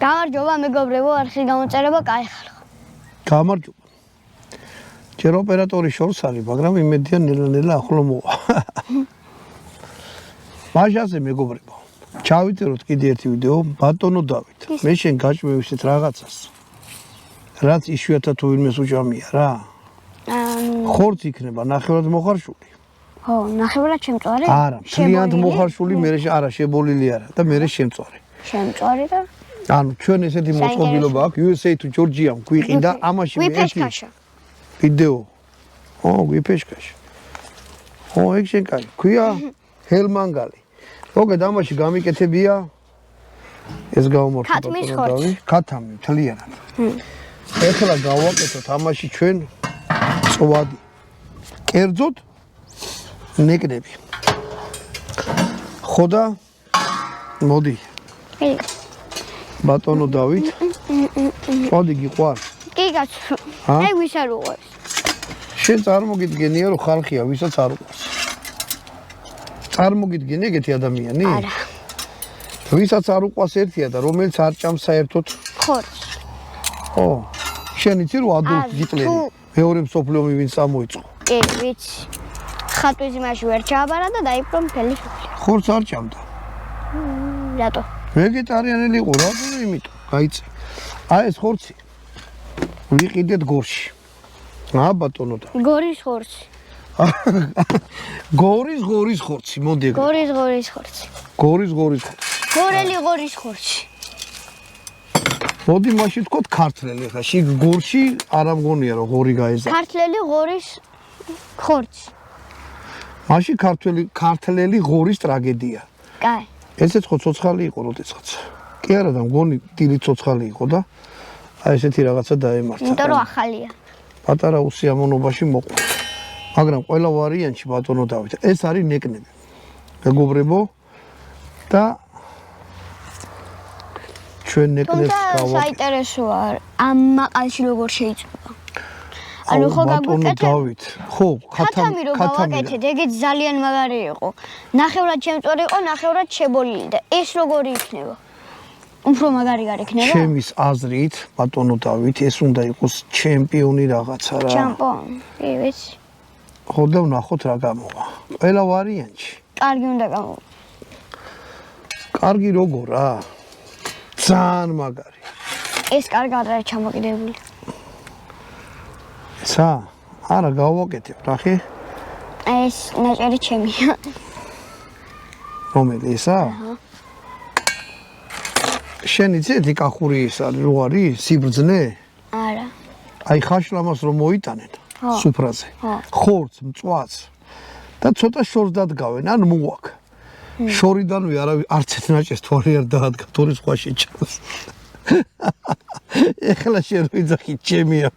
გამარჯობა მეგობრებო, არხის გამოწერება კაიხარო. გამარჯობა. ჯერ ოპერატორის შორს არის, მაგრამ იმედია ნელა-ნელა ახლო მოვა. მაშასე მეგობრებო. ჩავიწეროთ კიდე ერთი ვიდეო, ბატონო დავით. მე შენ გაჭმევისით რაღაცას. რაც იშვიათად თუ ვინმეს უჭამია რა. ხორც იქნება ნახევრად მოხარშული. ხო, ნახევრად შემწვარი? არა, მთლიანად მოხარშული, მე არა შებოლილი არა და მე შემწვარი. შემწვარი და ანუ ჩვენ ესეთი მოწყობილობა აქვს USA თუ ჯორჯიამ გვიყიდა ამაში მე ვიფეშკაშა. ვიდეო. ო, ვიფეშკაშა. ო, ეგ შენ კაი. ქვია ჰელმანგალი. მოგეთ ამაში გამიკეთებია ეს გავუმართო ქათმის ხორცი. ქათამი მთლიანად. ეხლა გავაკეთოთ ამაში ჩვენ წვადი. კერძოდ ნეკნები. ხო და მოდი. ბატონო დავით. წვადი გიყვარს? კი კაცო. ეგ ვის არ უყვარს? შენ წარმოგიდგენია რომ ხალხია ვისაც არ უყვარს. წარმოგიდგენი ეგეთი ადამიანი? არა. ვისაც არ უყვარს ერთია და რომელიც არ ჭამს საერთოდ ხორცს. ო, შენ იცი რომ ადოლფ ჰიტლერი მეორე მსოფლიო ომი ვინც წამოიწყო? კი, ვიცი. ხატვის იმაში ვერ ჩააბარა და დაიპყრო მთელი სოფლიო. ხორცს არ ჭამდა. რატო? ვეგეტარიანელი იყო, რატო იმიტომ? გაიწე. აი ეს ხორცი ვიყიდეთ გორში. ბატონო და. გორის ხორცი. გორის ხორცი, მოდი ეგ. გორის ხორცი. გორის ხორცი. გორელი გორის ხორცი. მოდი მაშინ ვთქვათ ქართლელი ხა. შიგ გორში არ ამგონია რომ ღორი გაეზა. ქართლელი ღორის ხორცი. მაშინ ქართლელი ღორის ტრაგედია. კაი. ესეც ხო ცოცხალი იყო როდესაც. კი არა და მგონი დილით ცოცხალი იყო და აი ესეთი რაღაცა დაემართა. იმიტომ რომ ახალია. პატარა უსიამოვნობაში მოყვა. მაგრამ ყველა ვარიანტში ბატონო დავით. ეს არის ნეკნები. მეგობრებო და ჩვენ ნეკნებს გავაკეთეთ. საინტერესოა ამ მაყალში როგორ შეიძლება. ანუ ხო ბატონო დავით. ხო, ქათამი რო გავაკეთეთ, ეგეც ძალიან მაგარი იყო. ნახევრად შემწვარი იყო, ნახევრად შებოლილი და ეს როგორი იქნება? უფრო მაგარი არ იქნება? ჩემის აზრით, ბატონო დავით, ეს უნდა იყოს ჩემპიონი რაღაცა რა. ჩემპიონი, კი ვიცი. ხო და ვნახოთ რა გამოვა. ყველა ვარიანტში. კარგი უნდა გამოვა. კარგი როგორ რა? ძალიან მაგარი. ეს კარგად არის ჩამოკიდებული. ცა, არა გავაკეთებ, ნახე. ეს ნაჭერი ჩემია. რომელი ესა? აჰა. შენ იცი კახური ის არის, რო არის სიბრძნე? არა. აი ხაშლამას რომ მოიტანენ სუფრაზე. ხორცს, მწვადს და ცოტა შორს დადგავენ, ან მოაკ. შორიდანვე არც ერთ ნაჭერს თვალი არ დაადგა, თორე სხვა შეჭამს. ეხლა შენ რო იძახი ჩემია.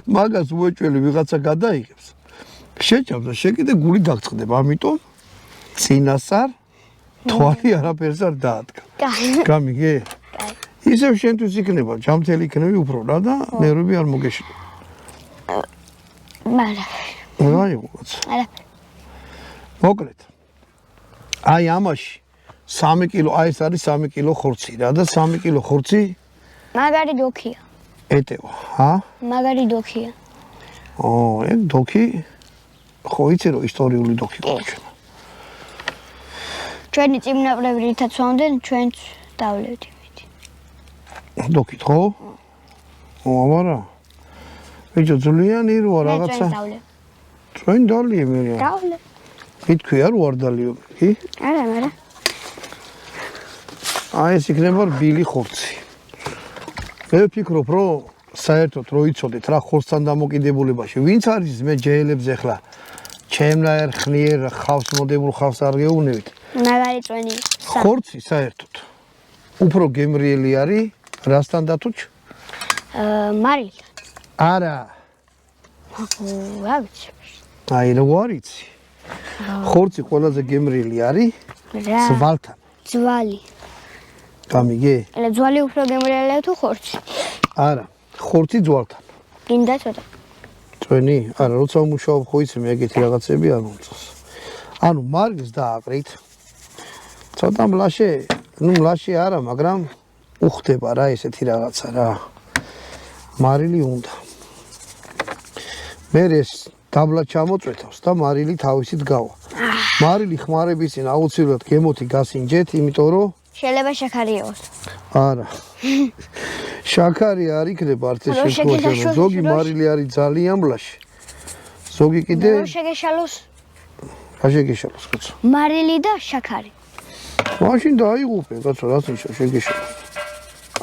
მაგას უეჭველი ვიღაცა გადაიღებს. შეჭამს და შენ კიდე გული დაგწყდება, ამიტომ წინასწარ თვალი არაფერს არ დაადგა. გამიგე? ისევ შენთვის იქნება, ჯამთელი იქნები უფრო რა და ნერვები არ მოგეშლება. მარა. რა იყოს? არა. მოკლედ. აი ამაში 3 კილო, აი ეს არის 3 კილო ხორცი რა და 3 კილო ხორცი მაგარი დოქია. ეტევა, ჰა? მაგარი დოქია. ო, ეგ დოქი? ხო იცი რომ ისტორიული დოქი გვაქვს. ჩვენი წინაპრები რითაც ვამდნენ, ჩვენც დავლევთ იმით. დოქით ხო? ო, არა. ბიჭო ძვლიანი როა რაღაცა. ჩვენ დალიე მე. დავლე. მითქვია რომ არ დალიო, კი? არა, არა. აი ეს იქნება რბილი ხორცი. მე ვფიქრობ რომ საერთოდ რო იცოდეთ რა ხორცთან დამოკიდებულებაში, ვინც არის მე ჯეელებს ახლა ჩემნაირ ხნიერ ხავს მოდებულ ხავს არ გეუბნებით. მაგარი წვენი. ხორცი საერთოდ უფრო გემრიელი არის რასთან დათუჩ? მარილ. არა. რა ვიცი. აი როგორ იცი? ხორცი ყველაზე გემრიელი არის ძვალთან. ძვალი. გამიგე? ელე ძვალი უფრო გემრიელია თუ ხორცი? არა, ხორცი ძვალთან. გინდა ცოტა. წვენი? არა, როცა უმუშაობ ხო იცი მე ეგეთი რაღაცები არ მომწონს. ანუ მარილს დააყრით. ცოტა მლაშე, ნუ მლაშე არა, მაგრამ უხდება რა ესეთი რაღაცა რა. მარილი უნდა. მე ეს დაბლა ჩამოწვეთავს და მარილი თავისით გავა. მარილი ხმარების წინ აუცილებლად გემოთი გასინჯეთ, იმიტომ რომ შეიძლება შაქარი იყოს. არა. შაქარი არ იქნება არც ეს შემთხვევაში. ზოგი მარილი არის ძალიან მლაშე. ზოგი კიდე რო შეგეშალოს რა შეგეშალოს კაცო? მარილი და შაქარი. მაშინ დაიღუპე კაცო, რას ნიშნავს შეგეშალოს?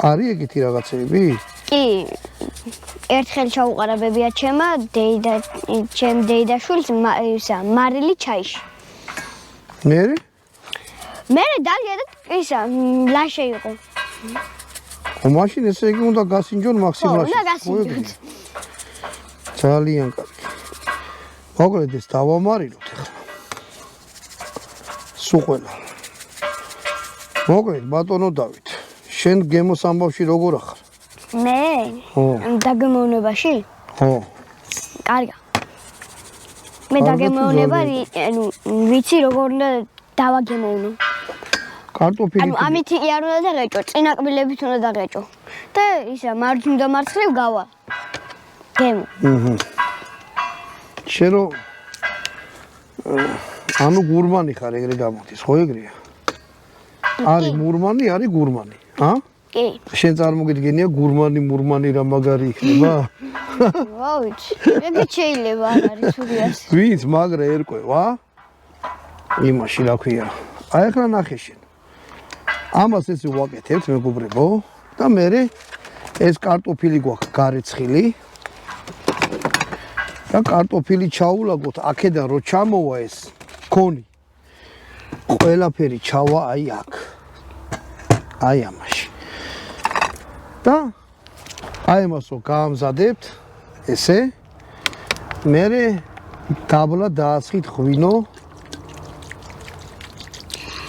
არის ეგეთი რაღაცები? კი. ერთხელ ჩაუყარა ბებია ჩემ დეიდაშვილს ისა მარილი ჩაიში. მერე? მერე დალია და ისა ლაშე იყო. მაშინ ესე იგი უნდა გასინჯონ მაქსიმალში. უნდა გასინჯოთ. ძალიან კარგი. მოკლედ ეს დავამარილოთ ახლა. სუყველა. მოკლედ ბატონო დავით, შენ გემოს ამბავში როგორ ახარ? მე? ხო. დაგემოვნებაში? ხო. კარგა. მე დაგემოვნება, ანუ ვიცი როგორ უნდა დავაგემოვნო. კარტოფილი. ანუ ამით არ უნდა დაღეჭო, წინაკბილებით უნდა დაღეჭო. და ისა მარჯვნივ და მარცხნივ გავა. გემო. შენ რო ანუ გურმანი ხარ ეგრე გამოდის, ხო ეგრეა? არის მურმანი, არის გურმანი, ა? კი. შენ წარმოგიდგენია გურმანი, მურმანი რა მაგარი იქნება? რა ვიცი. ეგეც შეიძლება არ არის უგიას. ვინც მაგრა ერკვევა? იმაში რა ქვია? აი ახლა ნახე შენ. ამას ესე ვაკეთებთ მეგობრებო და მე ეს კარტოფილი გვაქვს გარეცხილი. და კარტოფილი ჩაულაგოთ აქედან რო ჩამოვა ეს კონი. ყველაფერი ჩავა აი აქ. აი ამაში. და აი ამას რო გაამზადებთ ესე მე დაბლა დაასხით ღვინო.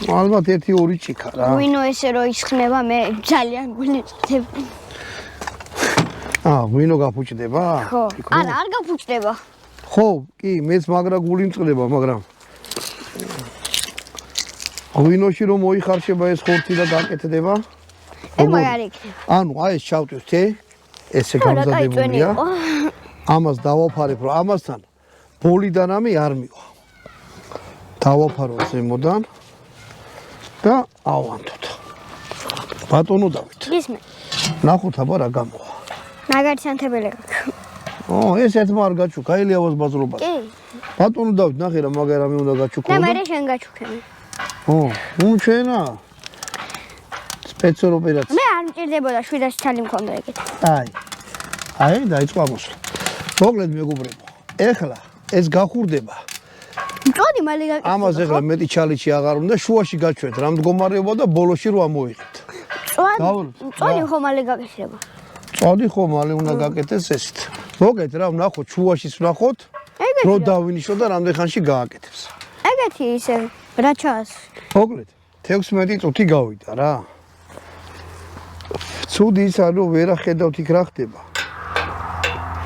ალბათ 1-2 ჭიქა რა. ღვინო ესე რო ისხნება მე ძალიან გულისხმობ. ღვინო გაფუჭდება? ხო. არა, არ გაფუჭდება. ხო, კი, მეც მაგრა გული მწყდება, მაგრამ ღვინოში რომ მოიხარშება ეს ხორცი და გაკეთდება? ეგ მაგარი იქნება. ანუ აი ეს ჩავტვით ესე გამზადებულია. ამას დავაფარებ, რომ ამასთან ბოლიდან ამი არ მივა. დავაფარო ზემოდან და ავანთოთ. ბატონო დავით. გისმე. ნახოთ აბა რა გამოვა. მაგარი სანთებელი გაქვს. ეს ერთმა არ გაჩუქა, ელიავას ბაზრობა. კი. ბატონო დავით, ნახე რა მაგარი რამე უნდა გაჩუქო. და მე შენ გაჩუქები. ჩვენა სპეციალ ოპერაცია. მე არ მჭირდებოდა 700 თალი მქონდა ეგეთ. აი დაიწყო ამოსვლა. მოკლედ მეგობრებო, ეხლა ეს გახურდება. მწოდი მალე გაკეთე. ამას ეხლა მეტი ჩალიჩი აღარ უნდა, შუაში გაჩვენთ რა მდგომარეობა და ბოლოში რო ამოიღეთ. მწოდი ხო მალე გაკეთება. მწოდი ხო მალე უნდა გაკეთდეს ესეთ. მოგეთ რა ვნახოთ, შუაშიც ვნახოთ, რო დავინიშნო და რამდენ ხანში გააკეთებს. ეგეთი ისე რაჩას. მოკლედ 16 წუთი გავიდა რა. ცუდი ის არ რომ ვერ ახედავთ იქ რა ხდება.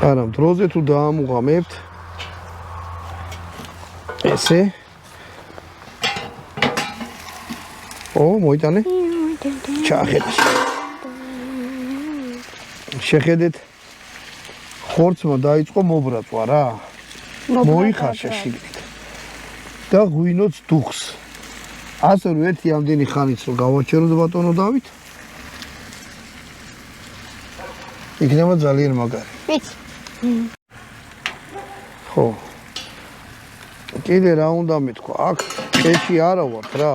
არა, დროზე თუ დაამუღამებთ ესე. მოიტანე? ჩაახედე. შეხედეთ. ხორცმა დაიწყო მობრაწვა რა. მოიხარშა შიგნით. და ღვინოც დუხს. ასე რომ ერთი ამდენი ხანიც რომ გავაჩეროთ ბატონო დავით. იქნება ძალიან მაგარი. ვიცი. ხო. კიდე რა უნდა მეთქვა? აქ ეში არა ვართ რა.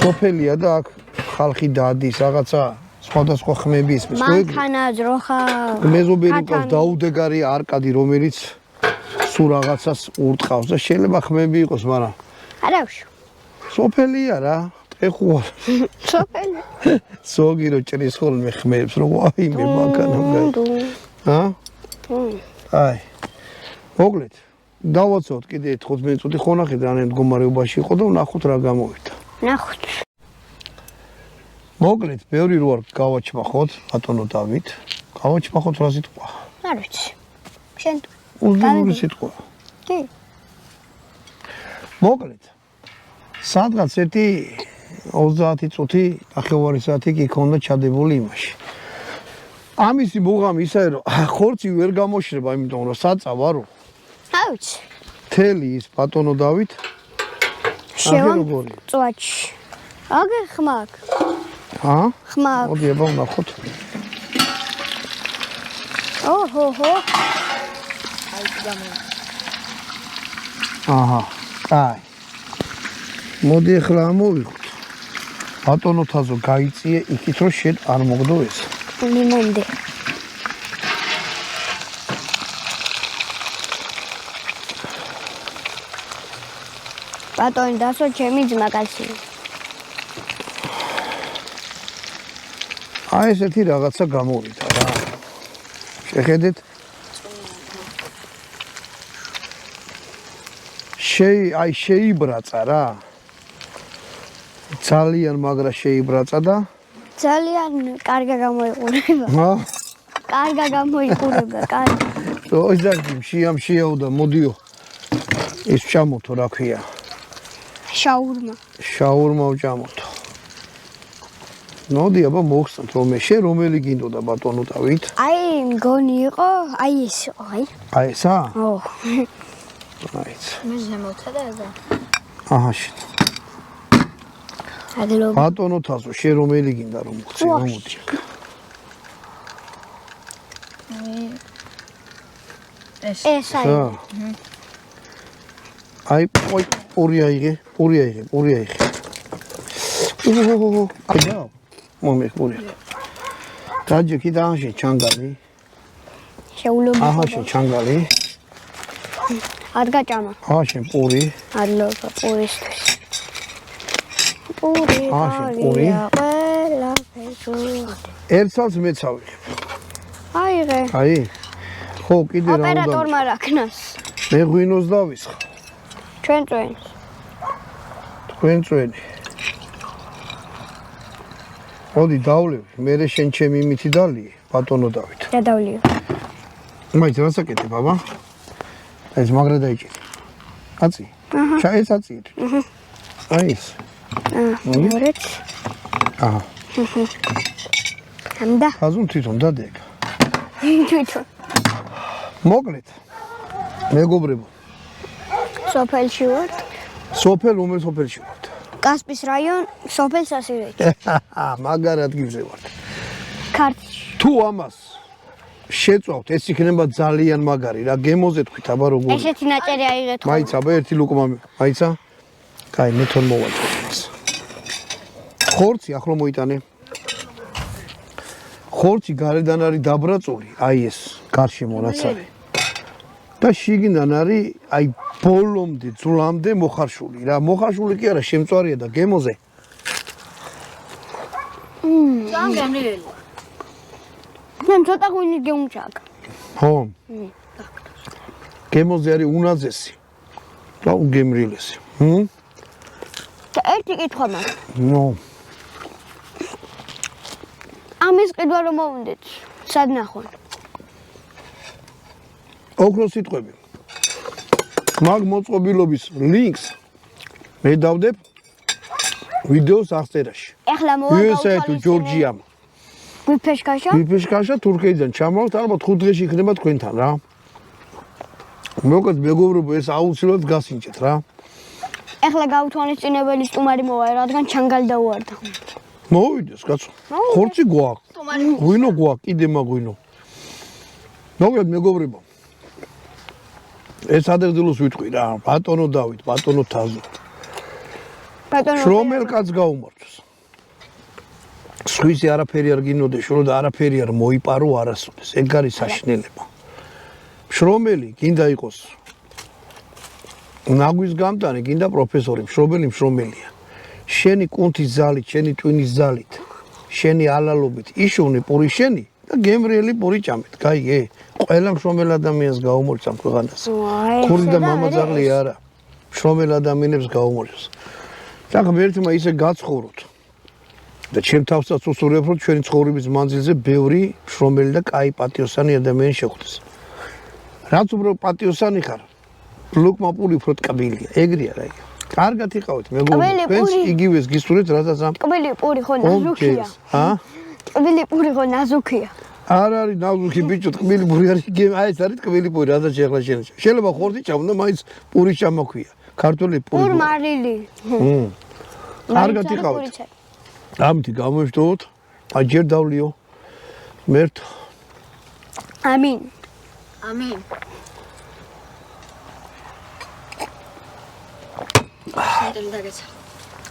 სოფელია და აქ ხალხი დადის რაღაცა სხვადასხვა ხმები ისმის. მანქანა, ძროხა. მეზობელი ყავს დაუდეგარი არკადი, რომელიც სულ რაღაცას ურტყავს და შეიძლება ხმები იყოს, მაგრამ არა ვშ. სოფელია რა, ტყეხუა. სოფელი. ზოგი რო ჭრის ხოლმე ხმებს, რომ ვაიმე მანქანა გაი. აი. მოკლედ, დავაცოთ კიდე 15 წუთი ხო ნახეთ რა მდგომარეობაში იყო და ვნახოთ რა გამოვიდა. ნახოთ. მოკლედ, ბევრი რო არ გავაჩმახოთ, ბატონო დავით. გავაჩმახოთ რა სიტყვა? არ ვიცი. შენ უზრუნული სიტყვა. კი. მოკლედ. სადღაც ერთი 30 წუთი, ნახევარი საათი კი ქონდა ჩადებული იმაში. ამისი ბუღამი ისაა რომ ხორცი ვერ გამოშრება, იმიტომ რომ საწავა რო. ავიც. თელი ის ბატონო დავით. შევამწვაჩი. აგე ხმაკ. ჰა? ხმაკ. მოდი აბა ვნახოთ. ოჰო. აჰა, კაი. მოდი ახლა ამოვიღოთ. ბატონო თაზო გაიწიე იქით რომ შენ არ მოგდო ეს. ლიმონდი. ბატონი დასო ჩემი ძმა კაცი. აი ესეთი რაღაცა გამოვიდა რა. შეხედეთ. აი შეიბრაცა რა. ძალიან მაგრა შეიბრაცა და ძალიან კარგა გამოიყურება. ჰა? კარგა გამოიყურება, კარგი. ოღონდ შეავდა მოდიო. ეს ჩამოთო რა ქვია? შაურმა. შაურმა ვჭამოთო. მოდი აბა მოგხსნათ რომ შენ რომელი გინდოდა ბატონო დავით? აი მგონი იყო, აი ეს იყო, აი. აი ესა? ო. აიც. მე ზემოთა და აჰა შენ. ადლო. ბატონო თაზო შენ რომელი გინდა რომ მოგცე რომ მოდი. ეს აი. აი ორი აიღე. აი და მომე ორი. დაჯე კიდაშე ჩანგალი. შეულობ. აჰა შენ ჩანგალი. არ გაჭამა. აჰა შენ პური. ადლო პურისთვის. პური. პური. ყველა ფეჭუ. ერთსალს მეც ავიღებ. აიღე. აი. ხო, კიდე რა უნდა? ოპერატორმა რაქნას. მე ღვინოს დავისხა. ჩვენ წვენს. თქვენ წვენი. მოდი დავლევი, მე შენ ჩემი იმითი დალიე, ბატონო დავით. და დავლიო. მაინც რასაკეთე, ბაბა? ეს მაგრა დაიჭირე. აწი? აჰა. ეს აწიეთ. აჰა. აი ეს. მორეთ. აჰა. ამდა. აზუნ თვითონ დადეგ. თვითონ. მოკლედ. მეგობრებო. სოფელში ვარ. სოფელ რომელ სოფელში ვარ? კასპის რაიონ სოფელ სასირეთში. მაგარ ადგილზე ვარ. ქართლში. თუ ამას შეწვავთ, ეს იქნება ძალიან მაგარი რა, გემოზე თქვით აბა როგორ. ესეთი ნაჭერი აიღეთ ხო? მაიცა აბა ერთი ლუკმა მაიცა? კაი, მე თვითონ მოვაჭრე. ხორცი ახლა მოიტანე. ხორცი გარედან არის დაბრაწული, აი ეს გარშემო რაც არის. და შიგნიდან არის აი ბოლომდე, ძვლამდე მოხარშული რა. მოხარშული კი არა, შემწვარია და გემოზე. ძალიან გემრიელი. მე ცოტა ღვინი გეუნჩაკ. ხო. გემოზე არის უნაძესი. და უგემრიელესი. და ერთი კითხვა მაქვს. ნო. ამის ყიდვა რომ მოვუნდეთ, სად ნახონ? ოქროს სიტყვები. მაგ მოწყობილობის ლინკს მე დავდებ ვიდეოს აღწერაში. ეხლა USA თუ ჯორჯიამ. ვიფეშკაშა თურქეთიდან ჩამოვთ, ალბათ 5 დღეში იქნება თქვენთან რა. მოკლედ მეგობრებო, ეს აუცილებლად გასინჯეთ რა. ეხლა გაუთვალისწინებელი სტუმარი მოვა, რადგან ჩანგალი დაუარდა. მოვიდეს კაცო. ხორცი გვაქვს. ღვინო გვაქვს, კიდე მაღვინო. მოკლედ მეგობრებო. ეს ადრდილოს ვიტყვი რა, ბატონო დავით, ბატონო თაზო. შრომელ კაცს გაუმართოს. სხვისი არაფერი არ გინოდეს, შრო და არაფერი არ მოიპარო არასოდეს. ეგ არის საშინელება. შრომელი გინდა იყოს ნაგვის გამტანი, გინდა პროფესორი, შრომელია. შენი კუნთის ზალით, შენი ტვინის ზალით, შენი ალალობით იშოვნე პური შენი და გემრიელი პური ჭამეთ. გაიგე? ყველა შრომელ ადამიანს გაუმორჩ ამ ქვეყანას. ხური და მამაძაღლი არა. შრომელ ადამიანებს გაუმორჩს. და ღმერთმა ისე გაცხოვროთ. და ჩემ თავსაც უსურვებ, რომ ჩვენი ცხოვრების მანძილზე ბევრი შრომელი და კაი პატიოსანი ადამიანი შეხვდეს. რაც უფრო პატიოსანი ხარ, ლუკმა პური უფრო ტკბილია. ეგრეა რა. კარგად იყავით, მეგობრებო. თქვენს იგივეს გისურვებთ, რასაც ამ ტკბილი პური ხო ნაზუქია. ტკბილი პური ხო ნაზუქია. არ არის ნაზუქი ბიჭო, ტკბილი პური არის, აი ეს არის ტკბილი პური, რასაც ახლა შენიშნა. შეიძლება ხორცი ჩამო, მაინც პურის ჩამოქვია. ქართული პური. პურმარილი. კარგად იყავით. ამით გამოვშტოთ. აი ჯერ დავლიო. მერტ. ამინ. ამინ.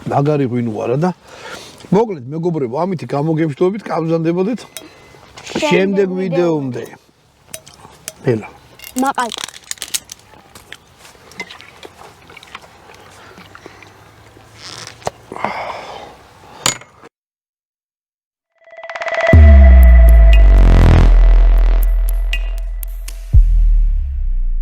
მაგარი ღვინო არა და მოკლედ მეგობრებო, ამით გამოგემშვიდობით, გამზანდებოდეთ შემდეგ ვიდეომდე. ელა. მაყალ.